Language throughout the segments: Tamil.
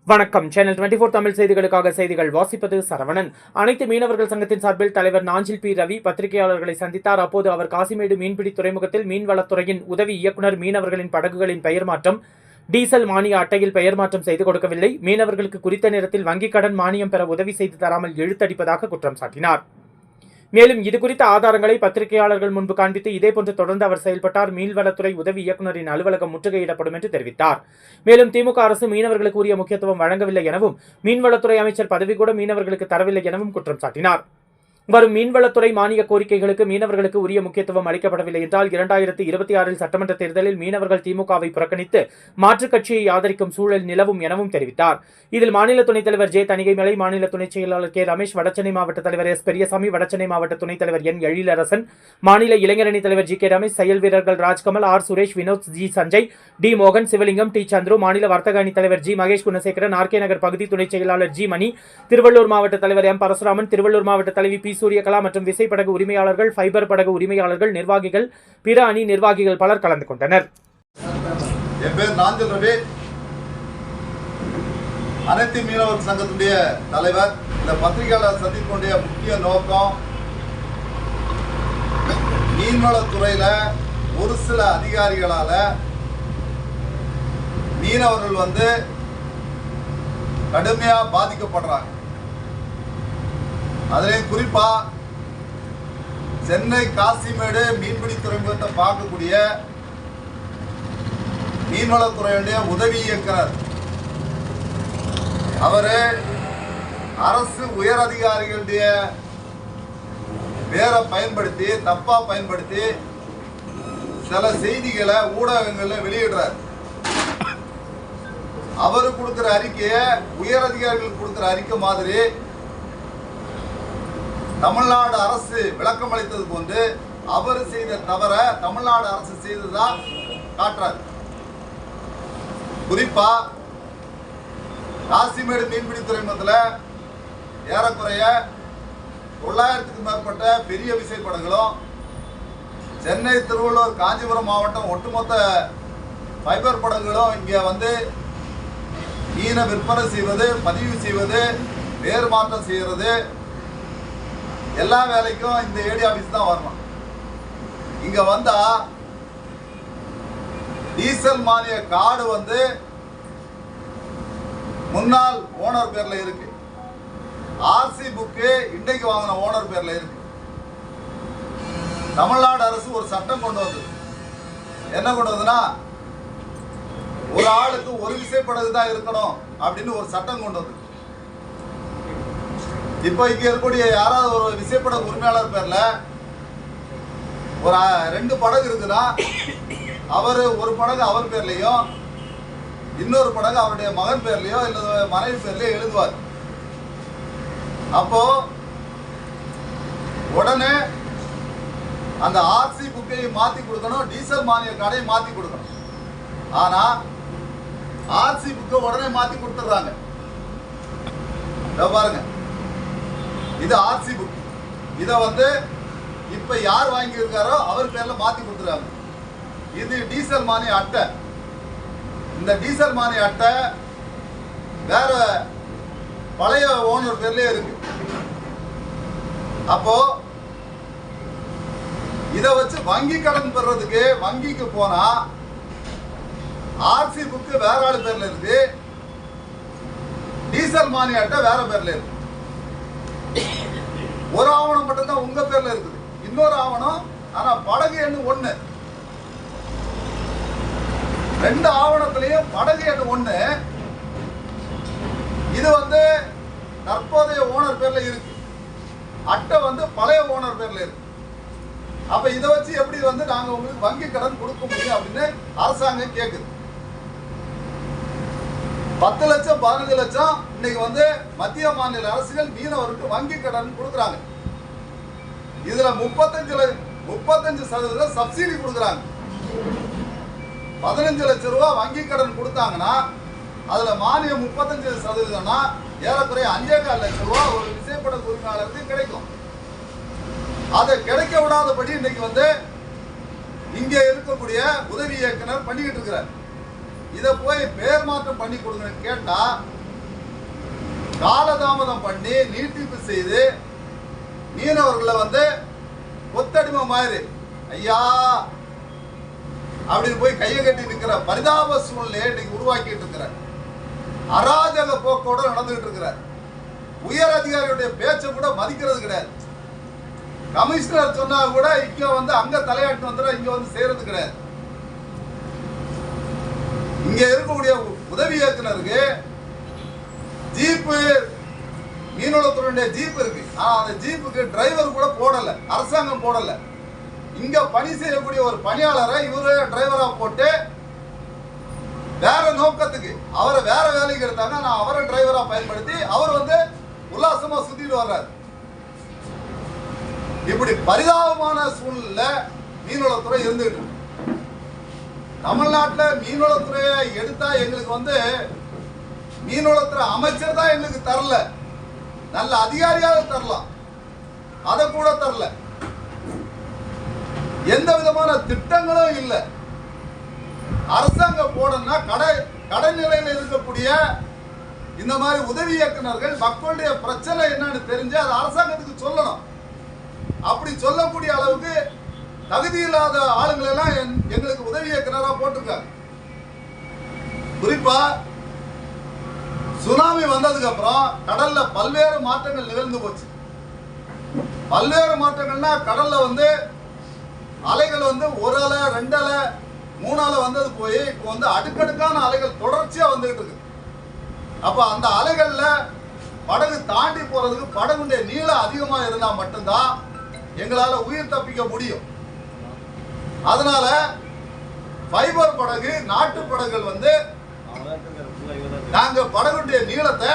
வணக்கம். சேனல் 24 தமிழ் செய்திகளுக்காக செய்திகள் வாசிப்பது சரவணன். அனைத்து மீனவர்கள் சங்கத்தின் சார்பில் தலைவர் நாஞ்சில் பி. ரவி பத்திரிகையாளர்களை சந்தித்தார். அப்போது அவர் காசிமேடு மீன்பிடி துறைமுகத்தில் மீன்வளத்துறையின் உதவி இயக்குநர் மீனவர்களின் படகுகளின் பெயர் மாற்றம், டீசல் மானிய அட்டையில் பெயர் மாற்றம் செய்து கொடுக்கவில்லை, மீனவர்களுக்கு குறித்த நேரத்தில் வங்கிக் கடன் மானியம் பெற உதவி செய்து தராமல் இழுத்தடிப்பதாக குற்றம் சாட்டினார். மேலும் இதுகுறித்த ஆதாரங்களை பத்திரிகையாளர்கள் முன்பு காண்பித்து இதேபோன்று தொடர்ந்து அவர் செயல்பட்டார். மீன்வளத்துறை உதவி இயக்குநரின் அலுவலகம் முற்றுகையிடப்படும் என்று தெரிவித்தார். மேலும் திமுக அரசு மீனவர்களுக்கு உரிய முக்கியத்துவம் வழங்கவில்லை எனவும், மீன்வளத்துறை அமைச்சர் பதவி கூட மீனவர்களுக்கு தரவில்லை எனவும் குற்றம் சாட்டினார். வரும் மீன்வளத்துறை மானிய கோரிக்கைகளுக்கு மீனவர்களுக்கு உரிய முக்கியத்துவம் அளிக்கப்படவில்லை என்றால் 2026 சட்டமன்ற தேர்தலில் மீனவர்கள் திமுகவை புறக்கணித்து மாற்றுக் கட்சியை ஆதரிக்கும் சூழல் நிலவும் எனவும் தெரிவித்தார். இதில் மாநில துணைத் தலைவர் ஜே. தணிகைமலை, மாநில துணைச் செயலாளர் கே. ரமேஷ், வடசென்னை மாவட்ட தலைவர் எஸ். பெரியசாமி, வடசென்னை மாவட்ட துணைத் தலைவர் என். எழிலரசன், மாநில இளைஞரணி தலைவர் ஜி. கே. ரமேஷ், செயல் வீரர்கள் Rajkamal, R. Suresh, Vinod, G. Sanjay, T. மோகன், சிவலிங்கம், டி. சந்துரு, மாநில வர்த்தக அணி தலைவர் G. Mahesh Gunasekaran, R. K. Nagar பகுதி துணைச் செயலாளர் ஜி. மணி, திருவள்ளூர் மாவட்ட தலைவர் எம். பரசுராமன், திருவள்ளூர் மாவட்ட தலைவி பி. சூரியகலா மற்றும் விசைப்படகு உரிமையாளர்கள், ஃபைபர் படகு உரிமையாளர்கள், நிர்வாகிகள், பிற அணி நிர்வாகிகள் பலர் கலந்து கொண்டனர். என் பேர் நாஞ்சில் ரவி, அனைத்து மீனவர் சங்கத்துடைய தலைவர். இந்த பத்திரிகையாளர் சந்திப்புடைய முக்கிய நோக்கம், மீன்வளத்துறையில ஒரு சில அதிகாரிகளால மீனவர்கள் கடுமையா பாதிக்கப்படுறாங்க. அதுலேயும் குறிப்பா சென்னை காசிமேடு மீன்பிடி துறைமுகத்தை பார்க்கக்கூடிய மீன்வளத்துறையுடைய உதவி இயக்குனர் அவரு அரசு உயர் அதிகாரிகளுடைய பேரை பயன்படுத்தி, தப்பா பயன்படுத்தி சில செய்திகளை ஊடகங்கள்ல வெளியிடுறார். அவரு கொடுக்கிற அறிக்கையை உயர் அதிகாரிகள் கொடுக்கிற அறிக்கை மாதிரி தமிழ்நாடு அரசு விளக்கம் அளித்தது போன்று அவர் செய்த தவற தமிழ்நாடு அரசு செய்ததா காட்டுறார். குறிப்பா காசிமேடு மீன்பிடி துறைமுகத்தில் ஏறக்குறைய 900க்கும் மேற்பட்ட பெரிய விசைப்படகுகளும், சென்னை, திருவள்ளூர், காஞ்சிபுரம் மாவட்டம் ஒட்டுமொத்த ஃபைபர் படகுகளும் இங்கே மீனை விற்பனை செய்வது, பதிவு செய்வது, பேர் மாற்றம் செய்கிறது, எல்லா வேலைக்கும் இந்த ஏடி ஆபீஸ் தான் வரணும். இங்க வந்தா டீசல் மானிய கார்டு முன்னாள் ஓனர் பேர்ல இருக்கு, ஆர்சி புக்கு இன்றைக்கு வாங்கின ஓனர் பேர்ல இருக்கு. தமிழ்நாடு அரசு ஒரு சட்டம் கொண்டு வந்தது. என்ன கொண்டு வந்ததுன்னா, ஒரு ஆளுக்கு ஒரு விசைப்படகு தான் இருக்கணும் அப்படின்னு ஒரு சட்டம் கொண்டு வந்தது. இப்போ இங்க இருக்கக்கூடிய யாராவது ஒரு விசைப்படகு உரிமையாளர் பேர்ல ஒரு 2 படகு இருக்குன்னா, அவர் ஒரு படகு அவர் பேர்லயும், இன்னொரு படகு அவருடைய மகன் பேர்லயோ இல்ல மனைவி பேர்லயோ எழுதுவார். அப்போ உடனே அந்த ஆர்சி புக்கையும் மாத்தி கொடுக்கணும், டீசல் மானிய கார்டையும் மாத்தி கொடுக்கணும். ஆனா ஆர்சி புக்கை உடனே மாத்தி கொடுத்துறாங்க. பாருங்க, இது ஆர்சி புக். இதை இப்ப யார் வாங்கி இருக்காரோ அவர் பேர்ல மாத்தி கொடுத்துறாங்க. இது டீசல் மானிய அட்டை. இந்த டீசல் மானிய அட்டை வேற பழைய ஓனர் பேர்லயே இருக்கு. அப்போ இதை வச்சு வங்கி கடன் பெறதுக்கு வங்கிக்கு போனா ஆர்சி புக்கு வேற ஆளு பேர்ல இருக்கு, டீசல் மானிய அட்டை வேற பேர்ல இருக்கு. ஒரு ஆவணம் மட்டும் தான் உங்க பேர்ல இருக்குது, இன்னொரு ஆவணம் ஆனா படகு எண்ணு ஒண்ணு. 2 ஆவணத்திலையும் படகு எண்ணு ஒண்ணு. இது தற்போதைய ஓனர் பேர்ல இருக்கு, அட்டை பழைய ஓனர் பேர்ல இருக்கு. அப்ப இதை வச்சு எப்படி நாங்க உங்களுக்கு வங்கி கடன் கொடுக்க முடியும் அப்படின்னு அரசாங்கம் கேக்குது. 10 லட்சம் 15 லட்சம் இன்னைக்கு மத்திய மாநில அரசுகள் மீனவருக்கு வங்கி கடன் கொடுக்குறாங்க. இதுல 35% சப்சிடி கொடுக்குறாங்க. 15 லட்சம் ரூபாய் வங்கி கடன் கொடுத்தாங்கன்னா அதுல மானியம் 35%னா ஏறக்குறைய 5.25 லட்சம் ரூபாய் ஒரு விசைப்படகு உரிமையாளருக்கு கிடைக்கும். அதை கிடைக்க விடாதபடி இன்னைக்கு இங்க இருக்கக்கூடிய உதவி இயக்குனர் பண்ணிக்கிட்டு இருக்கிறார். இதை போய் பேர் மாற்றம் பண்ணி கொடுங்கன்னு கேட்டா காலதாமதம் பண்ணி நீட்டிப்பு செய்து மீனவர்களை வந்து கொத்தடிமை மாதிரி ஐயா அப்படின்னு போய் கையை கட்டி நிற்கிற பரிதாப சூழ்நிலையை இன்னைக்கு உருவாக்கிட்டு இருக்கிற அராஜக போக்கோட நடந்துகிட்டு இருக்கிறார். உயர் அதிகாரியுடைய பேச்சை கூட மதிக்கிறது கிடையாது. கமிஷனர் சொன்னா கூட இங்க வந்து அங்க தலையாட்டு வந்துடும், இங்க வந்து செய்யறது கிடையாது. இங்க இருக்கக்கூடிய உதவி இயக்குனருக்கு ஜீப்பு, மீனவளத்துறையுடைய ஜீப் இருக்கு. அந்த ஜீப்புக்கு டிரைவர் கூட போடல, அரசாங்கம் போடல. இங்க பணி செய்யக்கூடிய ஒரு பணியாளரை இவரு டிரைவரா போட்டு வேற நோக்கத்துக்கு அவரை வேற வேலைக்கு எடுத்தாங்க. நான் அவரை டிரைவரா பயன்படுத்தி அவர் வந்து உல்லாசமா சுத்திட்டு வர்றாரு. இப்படி பரிதாபமான சூழ்நிலை மீன்வளத்துறை இருந்துட்டு இருக்கு. தமிழ்நாட்டில் மீன்வளத்துறையை எடுத்தா எங்களுக்கு வந்து மீன்வளத்துறை அமைச்சர் தான் எங்களுக்கு தரல, நல்ல அதிகாரியாக தரலாம், அதை கூட தரல. எந்த விதமான திட்டங்களும் இல்லை. அரசாங்கம் போடணும்னா கடைநிலையில் இருக்கக்கூடிய இந்த மாதிரி உதவி இயக்குநர்கள் மக்களுடைய பிரச்சனை என்னன்னு தெரிஞ்சு அது அரசாங்கத்துக்கு சொல்லணும். அப்படி சொல்லக்கூடிய அளவுக்கு தகுதி இல்லாத ஆளுங்களை எல்லாம் எங்களுக்கு உதவி இயக்குனராக போட்டிருக்காங்க. குறிப்பா சுனாமி வந்ததுக்கு அப்புறம் கடல்ல பல்வேறு மாற்றங்கள் நிகழ்ந்து போச்சு. பல்வேறு மாற்றங்கள்னா கடல்ல வந்து அலைகள் வந்து ஒரு அலை, ரெண்டு அலை, மூணு அலை வந்தது போய் இப்போ வந்து அடுக்கடுக்கான அலைகள் தொடர்ச்சியா வந்துகிட்டு இருக்கு. அப்ப அந்த அலைகள்ல படகு தாண்டி போறதுக்கு படகுடைய நீளம் அதிகமா இருந்தா மட்டும்தான் எங்களால உயிர் தப்பிக்க முடியும். அதனால ஃபைபர் படகு, நாட்டு படகுகள் வந்து நாங்க படகுடைய நீளத்தை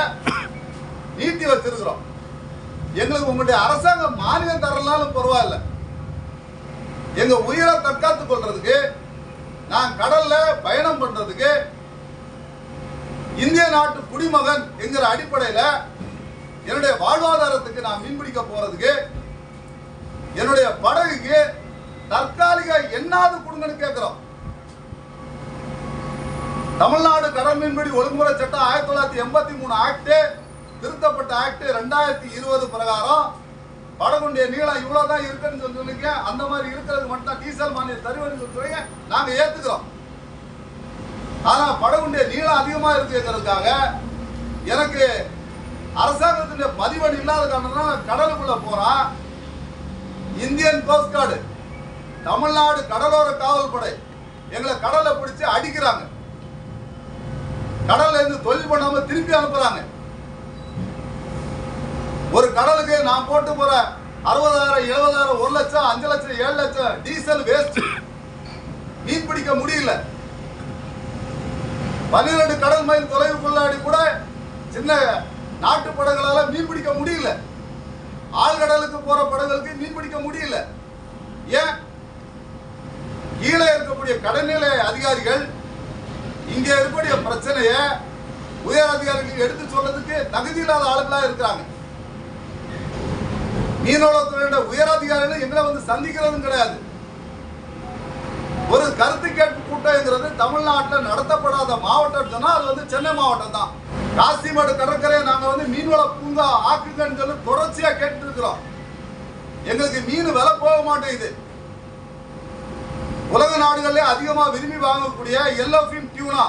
நீட்டி வச்சிருக்கிறோம். எங்களுக்கு உங்களுடைய அரசாங்கம் மானியம் தரலாலும் பரவாயில்ல, எங்க உயிரை தற்காத்துக் கொள்றதுக்கு, நான் கடல்ல பயணம் பண்றதுக்கு, இந்திய நாட்டு குடிமகன் என்கிற அடிப்படையில என்னுடைய வாழ்வாதாரத்துக்கு நான் மீன்பிடிக்க போறதுக்கு என்னுடைய படகுக்கு தற்காலிக எண்ணாவது கொடுங்கன்னு கேட்கிறோம். தமிழ்நாடு கடல் மீன்பிடி ஒழுங்குமுறை சட்டம் 1983 ஆக்ட், திருத்தப்பட்ட ஆக்ட் 2020 பிரகாரம் படகுடைய நீளம் இவ்வளவுதான் இருக்குன்னு சொல்லிருக்க. அந்த மாதிரி இருக்கிறது மட்டும் டீசல் மானியம் தருவன்னு சொல்றீங்க, நாங்க ஏத்துக்கிறோம். ஆனா படகுடைய நீளம் அதிகமா இருக்குங்கிறதுக்காக எனக்கு அரசாங்கத்துடைய பதிவெண் இல்லாத காரணம் கடலுக்குள்ள போறான். இந்தியன் கோஸ்ட் கார்டு, தமிழ்நாடு கடலோர காவல் படை எங்களை கடலை பிடிச்சு அடிக்கிறாங்க. கடல்ல இருந்து தொழில் பண்ணாம திருப்பி அனுப்புறாங்க. ஒரு கடலுக்கு நான் போட்டு போற 60,000, 70,000, 1 லட்சம், 5 லட்சம், 7 லட்சம் டீசல் வேஸ்ட். மீன் பிடிக்க முடியல. 12 கடல் மைல் தொலைவுக்குள்ளாடி கூட சின்ன நாட்டு படகுகளால மீன் பிடிக்க முடியல. ஆழ்கடலுக்கு போற படகுகளுக்கு மீன் பிடிக்க முடியல. ஏன்? கீழே இருக்கக்கூடிய கடல்நிலை அதிகாரிகள் இங்க இருக்கக்கூடிய பிரச்சனைய உயர் அதிகாரிகளுக்கு எடுத்து சொல்றதுக்கு தகுதி இல்லாத ஆளுங்களா இருக்கிறாங்க. மீனவளத்துறையோட உயர் அதிகாரிகள் எங்களை வந்து சந்திக்கிறதும் கிடையாது. ஒரு கருத்து கேட்பு கூட்டம்ங்கிறது தமிழ்நாட்டில் நடத்தப்படாத மாவட்டம் சொன்னா அது வந்து சென்னை மாவட்டம் தான். காசிமேடு கடற்கரையை நாங்க வந்து மீன்வள பூங்கா ஆக்குங்கன்னு சொல்லி தொடர்ச்சியா கேட்டு இருக்கிறோம். எங்களுக்கு மீன் விலை போக மாட்டேங்குது. உலக நாடுகளிலே அதிகமா விரும்பி வாங்கக்கூடிய எல்லோஃபின் டியூனா,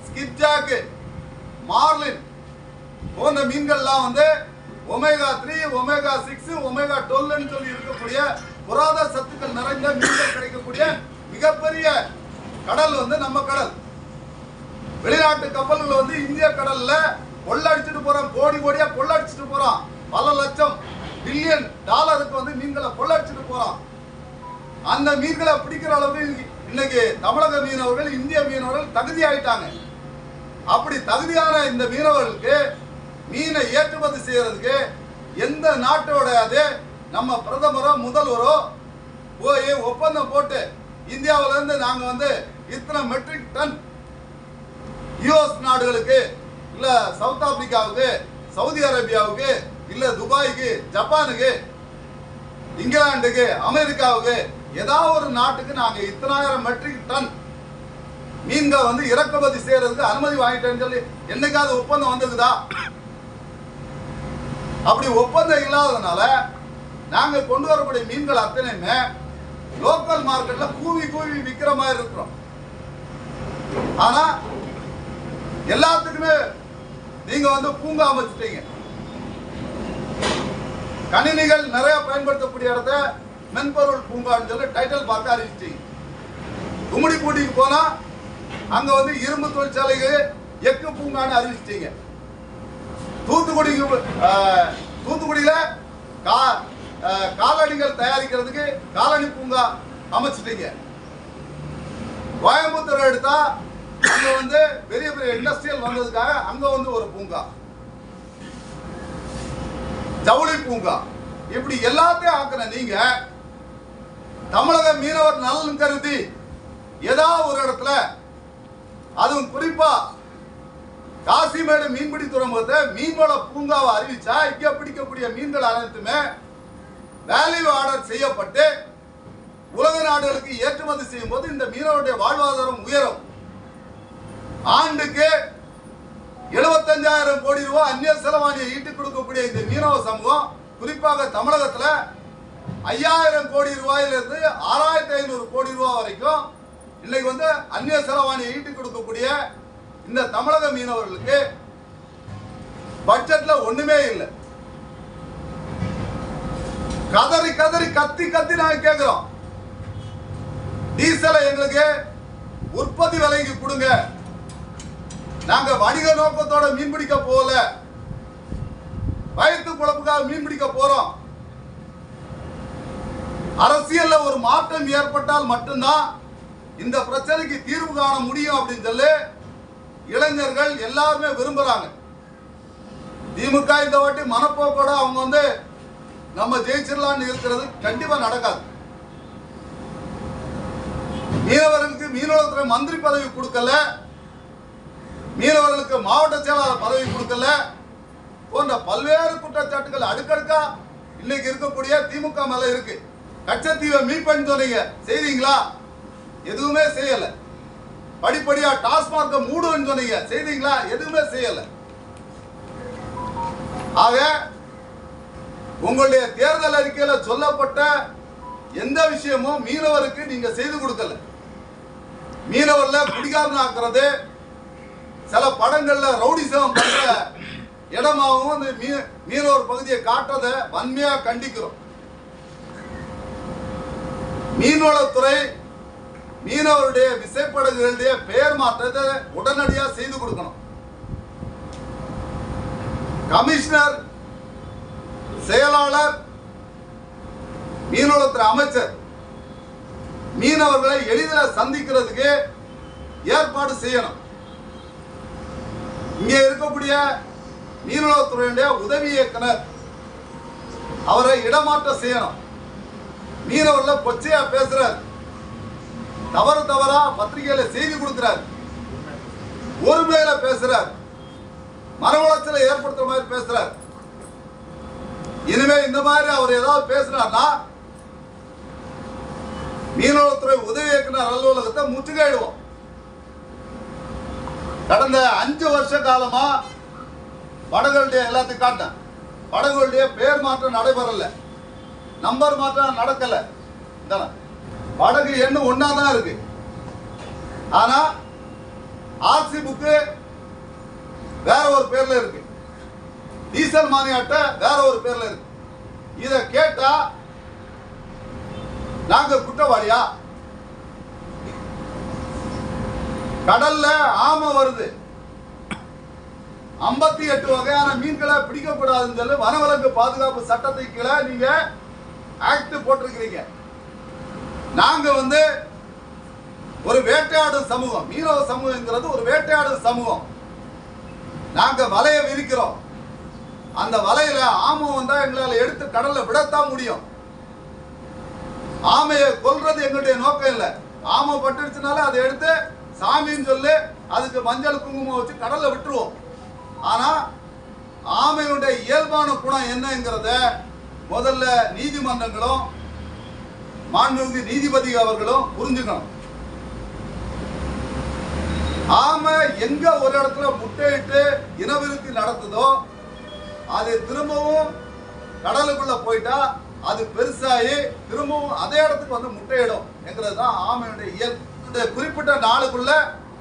ஸ்கிப்ஜாக், மார்லின் போன்ற மீன்கள்லாம் வந்து ஒமேகா 3, ஒமேகா 6, ஒமேகா 12 சொல்லி இருக்கக்கூடிய புராத சத்துக்கள் நிறைந்த மீன்கள் கிடைக்கக்கூடிய மிகப்பெரிய கடல் வந்து நம்ம கடல். வெளிநாட்டு கப்பல்கள் வந்து இந்திய கடல்ல கொள்ளடிச்சுட்டு போறோம், கோடி கோடியா கொள்ளடிச்சுட்டு போறோம். பல லட்சம் பில்லியன் டாலருக்கு வந்து மீன்களை கொள்ளடிச்சுட்டு போறோம். அந்த மீன்களை பிடிக்கிற அளவுக்கு இன்னைக்கு தமிழக மீனவர்கள், இந்திய மீனவர்கள் தகுதி ஆயிட்டாங்க. அப்படி தகுதியான இந்த மீனவர்களுக்கு மீனை ஏற்றுமதி செய்யறதுக்கு எந்த நாட்டோட அது நம்ம பிரதமரோ முதல்வரோ போய் ஒப்பந்தம் போட்டு இந்தியாவில இருந்து நாங்க வந்து இத்தனை மெட்ரிக் டன் யுஎஸ் நாடுகளுக்கு, இல்ல சவுத் ஆப்பிரிக்காவுக்கு, சவுதி அரேபியாவுக்கு, இல்ல துபாய்க்கு, ஜப்பானுக்கு, இங்கிலாந்துக்கு, அமெரிக்காவுக்கு, ஏதாவது ஒரு நாட்டுக்கு நாங்க இத்தனாயிரம் மெட்ரிக் டன் மீன்கள் வந்து இறக்குமதி செய்யறதுக்கு அனுமதி வாங்கிட்டேன்னு சொல்லி என்னைக்காவது ஒப்பந்தம் வந்திருக்குதா? அப்படி ஒப்பந்தம் இல்லாததுனால நாங்க கொண்டு வரக்கூடிய மீன்கள் அத்தனையுமே லோக்கல் மார்க்கெட்ல கூவி கூவி விற்கிற மாதிரி இருக்கிறோம். ஆனா எல்லாத்துக்குமே நீங்க வந்து பூங்கா அமைச்சிட்டீங்க. கணினிகள் நிறைய பயன்படுத்தக்கூடிய இடத்த மென்பொருள் பூங்கான்னு சொல்லி டைட்டில் பார்க்க அறிவிச்சிட்டீங்க. கும்மிடிப்பூண்டிக்கு போனா அங்க வந்து இரும்பு தொழிற்சாலைக்கு எக்கு பூங்கான்னு அறிவிச்சிட்டீங்க. தூத்துக்குடியில காலணிகள் தயாரிக்கிறதுக்கு காலணி பூங்கா அமைச்சிட்டீங்க. கோயம்புத்தூர் எடுத்தா அங்க வந்து பெரிய பெரிய இண்டஸ்ட்ரியல் வந்ததுக்காக அங்க வந்து ஒரு பூங்கா, ஜவுளி பூங்கா, இப்படி எல்லாத்தையும் ஆக்கின நீங்க தமிழக மீனவர் நலன் கருதி ஏதாவது ஒரு இடத்துல, அதுவும் குறிப்பா காசிமேடு மீன்பிடி துறைமுகத்தை மீன்வள பூங்காவை அறிவிச்சா இங்க பிடிக்கக்கூடிய மீன்கள் அனைத்துமே வேல்யூ ஆர்டர் செய்யப்பட்டு உலக நாடுகளுக்கு ஏற்றுமதி செய்யும் போது இந்த மீனவருடைய வாழ்வாதாரம் உயரும். ஆண்டுக்கு 75,000 கோடி ரூபாய் அந்நிய செலவாணியை ஈட்டுக் கொடுக்கக்கூடிய இந்த மீனவ சமூகம் குறிப்பாக தமிழகத்துல 5,000 கோடி ரூபாயிலிருந்து 6,500 கோடி ரூபாய் வரைக்கும் இன்னைக்கு வந்து அந்நிய செலவாணியை ஈட்டுக் கொடுக்கக்கூடிய இந்த தமிழக மீனவர்களுக்கு பட்ஜெட்ல ஒண்ணுமே இல்லை. கதறி கதறி கத்தி கத்தி நாங்க கேட்கிறோம், டீசலை எங்களுக்கு உற்பத்தி விலைக்கு கொடுங்க. நாங்க வணிக நோக்கத்தோட மீன்பிடிக்க போல, வயிற்று குழப்புக்காக மீன்பிடிக்க போறோம். அரசியல்ல ஒரு மாற்றம் ஏற்பட்டால் மட்டும்தான் இந்த பிரச்சனைக்கு தீர்வு காண முடியும் அப்படின்னு சொல்லி இளைஞர்கள் எல்லாருமே விரும்புறாங்க. திமுக இந்த வாட்டி மனப்போக்கோட அவங்க வந்து நம்ம ஜெயிச்சிடலான்னு இருக்கிறது கண்டிப்பா நடக்காது. மீனவர்களுக்கு மீனவத்துறை மந்திரி பதவி கொடுக்கல, மீனவர்களுக்கு மாவட்ட செயலாளர் பதவி கொடுக்கல போன்ற பல்வேறு குற்றச்சாட்டுகள் அடுக்கடுக்கா இன்னைக்கு இருக்கக்கூடிய திமுக மேல இருக்கு. கச்சத்தீவை மீட்பு சொன்னீங்க, செய்தீங்களா? எதுவுமே செய்யல. படிப்படியா டாஸ்மாக மூடுன்னு சொன்னீங்க, செய்தீங்களா? எதுவுமே செய்யல. ஆக உங்களுடைய தேர்தல் அறிக்கையில சொல்லப்பட்ட எந்த விஷயமும் மீனவருக்கு நீங்க செய்து கொடுக்கல. மீனவர்ல குடிகாரன் ஆக்குறது, சில படங்கள்ல ரவுடிசம் பண்ற இடமாகவும் அந்த மீனவர் பகுதியை காட்டுறத வன்மையா கண்டிக்கிறோம். மீன்வளத்துறை மீனவருடைய விசைப்படகுகளுடைய பெயர் மாற்றத்தை உடனடியாக செய்து கொடுக்கணும். கமிஷனர், செயலாளர், மீனவளத்துறை அமைச்சர் மீனவர்களை எளிதில் சந்திக்கிறதுக்கு ஏற்பாடு செய்யணும். இங்கே இருக்கக்கூடிய மீனவளத்துறையுடைய உதவி இயக்குனர் அவரை இடமாற்றம் செய்யணும். மீனவர்ல கொச்சையா பேசுறார், தவறா பத்திரிகையில செய்தி கொடுக்கிறார், ஒருமையில பேசுறார், மன உளைச்சலை ஏற்படுத்துற மாதிரி பேசுறார். இனிமே இந்த மாதிரி அவர் ஏதாவது பேசினார்னா மீனவத்துறை உதவி இயக்குனர் அலுவலகத்தை முற்றுகையிடுவோம். கடந்த 5 வருஷ காலமா படகுகளுடைய எல்லாத்தையும் காட்டேன், படகுகளுடைய பேர் மாற்றம் நடைபெறல, நம்பர் மாற்றம் நடக்கல. படகு எண்ணு ஒன்னாதான் இருக்கு. ஆனா ஆர்சி புக்கு வேற ஒரு பேர்ல இருக்கு, டீசல் மானிய அட்டை வேற ஒரு பேர்ல இருக்கு. இத கேட்டா நாங்க குற்றவாளியா? கடல்ல ஆமை வருது, 58 வகையான மீன்களை பிடிக்கக்கூடாதுன்னு சொல்லி வனவிலங்கு பாதுகாப்பு சட்டத்தை கீழே நீங்க ஆக்ட் போட்டிருக்கிறீங்க. நாங்க வந்து ஒரு வேட்டையாடும் சமூகம், மீனவ சமூகங்கிறது ஒரு வேட்டையாடும் சமூகம். நாங்க வலையை விரிக்கிறோம், அந்த வலையில ஆமை வந்தா எங்களால எடுத்து கடல்ல விடத்தான் முடியும். ஆமையை கொல்றது எங்களுடைய நோக்கம் இல்லை. ஆமை பட்டுடுச்சுனால அதை எடுத்து சாமின்னு சொல்லி அதுக்கு மஞ்சள் குங்குமம் வச்சு கடல்ல விட்டுருவோம். ஆனா ஆமையுடைய இயல்பான குணம் என்னங்கிறத முதல்ல நீதிமன்றங்களும் மாண்புமிகு நீதிபதி அவர்களும் புரிஞ்சுக்கணும். ஆமை எங்க ஒரு இடத்துல முட்டையிட்டு இனவிருத்தி நடத்துதோ அது திரும்பவும் கடலுக்குள்ள போயிட்டா அது பெருசாகி திரும்பவும் அதே இடத்துக்கு வந்து முட்டையிடும் என்கிறது தான் ஆமையுடைய இயல்பு. இந்த குறிப்பிட்ட நாளுக்குள்ள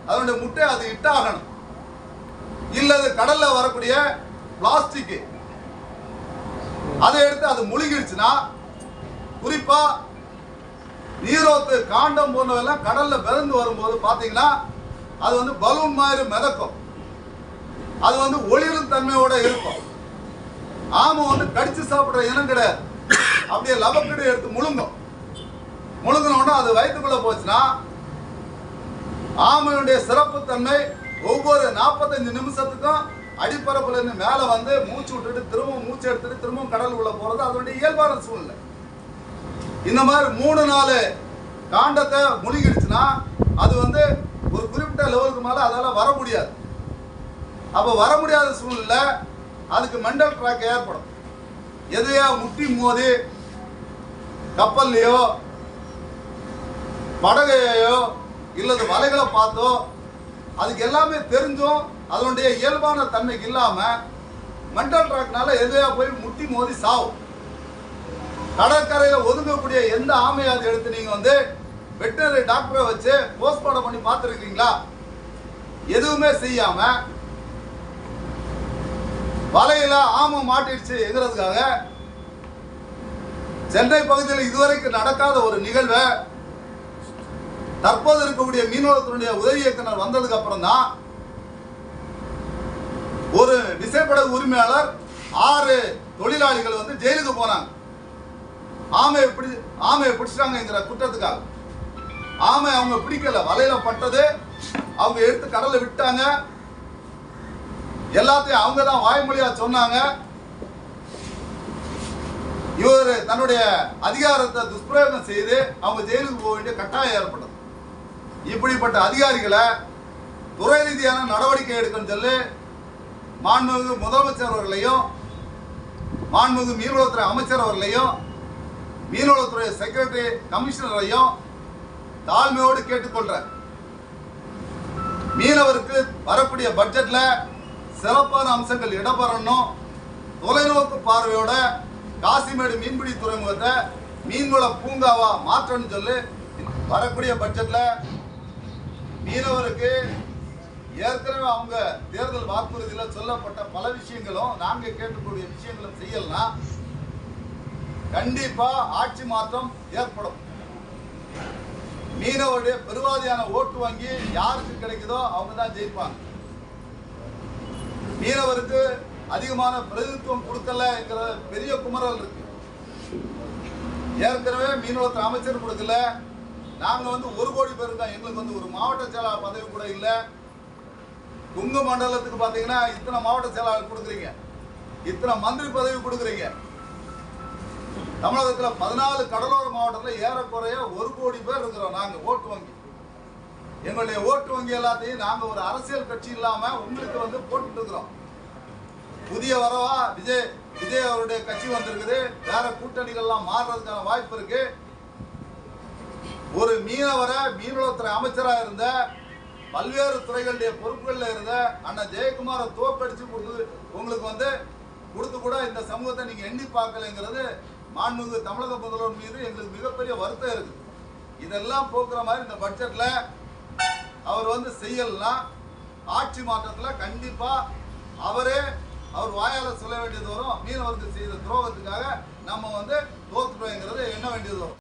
அதனுடைய முட்டை அது இட்டாகணும். இல்லது கடல்ல வரக்கூடிய பிளாஸ்டிக் அதை எடுத்து அது முழுகிடுச்சுன்னா, குறிப்பா நீரோத்து காண்டம் போன்றவெல்லாம் கடல்ல மிதந்து வரும்போது பாத்தீங்கன்னா அது வந்து பலூன் மாதிரி மிதக்கும். அது வந்து ஒளிரும் தன்மையோட இருக்கும். ஆமை வந்து கடிச்சு சாப்பிடுற இனம் கிடையாது. அப்படியே லபக்கடி எடுத்து முழுங்கும். முழுங்கினோன்னா அது வயிற்றுக்குள்ள போச்சுன்னா ஆமையுடைய சிறப்பு தன்மை ஒவ்வொரு 45 நிமிஷத்துக்கும் அடிப்பரப்புல இருந்து மேல வந்து மூச்சு விட்டுட்டு திரும்பவும் மூச்சு எடுத்துட்டு திரும்பவும் கடலுக்குள்ள போறது அதனுடைய இயல்பான சூழ்நிலை. இந்த மாதிரி 3-4 காண்டத்தை முழுகிடுச்சுன்னா அது வந்து ஒரு குறிப்பிட்ட லெவலுக்கு மேல அதால வர முடியாது. அப்ப வர முடியாத சூழ்நிலை அதுக்கு மெண்டல் ட்ராக் ஏற்படும். எதையா முட்டி மோதி கப்பல்லையோ படகையோ இல்லது வலைகளை பார்த்தோ அதுக்கு எல்லாமே தெரிஞ்சும் அதனுடைய இயல்பான தன்மைக்கு இல்லாம மெண்டல் ட்ராக்னால எதையா போய் முட்டி மோதி சாவும். கடற்கரையில ஒதுங்கக்கூடிய எந்த ஆமையாவது எடுத்து நீங்க வந்து வெட்டனரி டாக்டரை வச்சு போஸ்ட்மார்ட்டம் பண்ணி பார்த்துருக்கீங்களா? எதுவுமே செய்யாம வலையில ஆமை மாட்டிடுச்சுங்கிறதுக்காக சென்னை பகுதியில் இதுவரைக்கும் நடக்காத ஒரு நிகழ்வை தற்போது இருக்கக்கூடிய மீனவத்துடைய உதவி இயக்குனர் வந்ததுக்கு அப்புறம் தான் ஒரு விசைப்படகு உரிமையாளர் 6 தொழிலாளிகள் வந்து ஜெயிலுக்கு போனாங்க. ஆமையை பிடிச்சிட்டாங்கிற குற்றத்துக்காக. ஆமை அவங்க பிடிக்கல, வலையில பட்டது அவங்க எடுத்து கடல்ல விட்டாங்க. எல்லாத்தையும் அவங்க தான் வாய்மொழியா சொன்னாங்க. இவர் தன்னுடைய அதிகாரத்தை துஷ்பிரயோகம் செய்து அவங்க ஜெயிலுக்கு போக வேண்டிய கட்டாயம் ஏற்பட்டது. இப்படிப்பட்ட அதிகாரிகளை துறை ரீதியான நடவடிக்கை எடுக்கணும் சொல்லி மாண்புமிகு முதலமைச்சர் அவர்களையும் மாண்புமிகு மீன்வளத்துறை அமைச்சர் அவர்களையும் மீன்வளத்துறை செக்ரட்டரி கமிஷனரையும் தாழ்மையோடு கேட்டுக்கொள்றேன். மீனவருக்கு வரக்கூடிய பட்ஜெட்ல சிறப்பான அம்சங்கள் இடம்பெறணும். தொலைநோக்கு பார்வையோட காசிமேடு மீன்பிடி துறைமுகத்தை மீன்வள பூங்காவா மாற்றணும் சொல்லி வரக்கூடிய பட்ஜெட்ல மீனவருக்கு ஏற்கனவே அவங்க தேர்தல் வாக்குறுதியில் சொல்லப்பட்ட பல விஷயங்களும் நாங்க கேட்கக்கூடிய விஷயங்களும் செய்யலாம். கண்டிப்பா ஆட்சி மாற்றம் ஏற்படும். மீனவருடைய பெருவாதியான ஓட்டு வங்கி யாருக்கு கிடைக்குதோ அவங்க தான் ஜெயிப்பாங்க. மீனவருக்கு அதிகமான பிரதிநிதித்துவம் கொடுக்கல என்கிற பெரிய குமரல் இருக்கு. ஏற்கனவே மீனவத்துறை அமைச்சர் கொடுக்கல. நாங்க வந்து 1 கோடி பேர் இருக்கோம். எங்களுக்கு வந்து ஒரு மாவட்ட செயலாளர் பதவி கூட இல்லை. குங்கு மண்டலத்துக்கு பாத்தீங்கன்னா இத்தனை மாவட்ட செயலாளர் கொடுக்குறீங்க, இத்தனை மந்திரி பதவி கொடுக்குறீங்க. தமிழகத்தில் 14 கடலோர மாவட்டத்தில் ஏறக்குறைய 1 கோடி பேர் இருக்கிறோம். நாங்க ஓட்டு வங்கி, எங்களுடைய ஓட்டு வங்கி எல்லாத்தையும் நாங்க ஒரு அரசியல் கட்சி இல்லாம உங்களுக்கு வந்து போட்டு இருக்கிறோம். புதிய வரவா விஜய் அவருடைய கட்சி வந்திருக்குது. வேற கூட்டணிகள்லாம் மாறுறதுக்கான வாய்ப்பு இருக்கு. ஒரு மீனவரை மீன்வளத்துறை அமைச்சராக இருந்த பல்வேறு துறைகளுடைய பொறுப்புகளில் இருந்த அண்ணா ஜெயக்குமாரை தோற்கடிச்சு உங்களுக்கு வந்து கொடுத்து கூட இந்த சமூகத்தை நீங்க எண்ணி பார்க்கலைங்கிறது மாண்புமிகு தமிழக முதல்வர் மீது எங்களுக்கு மிகப்பெரிய வருத்தம் இருக்கு. இதெல்லாம் போக்குற மாதிரி இந்த பட்ஜெட்ல அவர் வந்து செய்யலாம். ஆட்சி மாற்றத்தில் கண்டிப்பா அவர் வாயால சொல்ல வேண்டியது வரும். மீனவருக்கு செய்த துரோகத்துக்காக நம்ம வந்து தோத்துட்டோங்கிறது எண்ண வேண்டியது வரும்.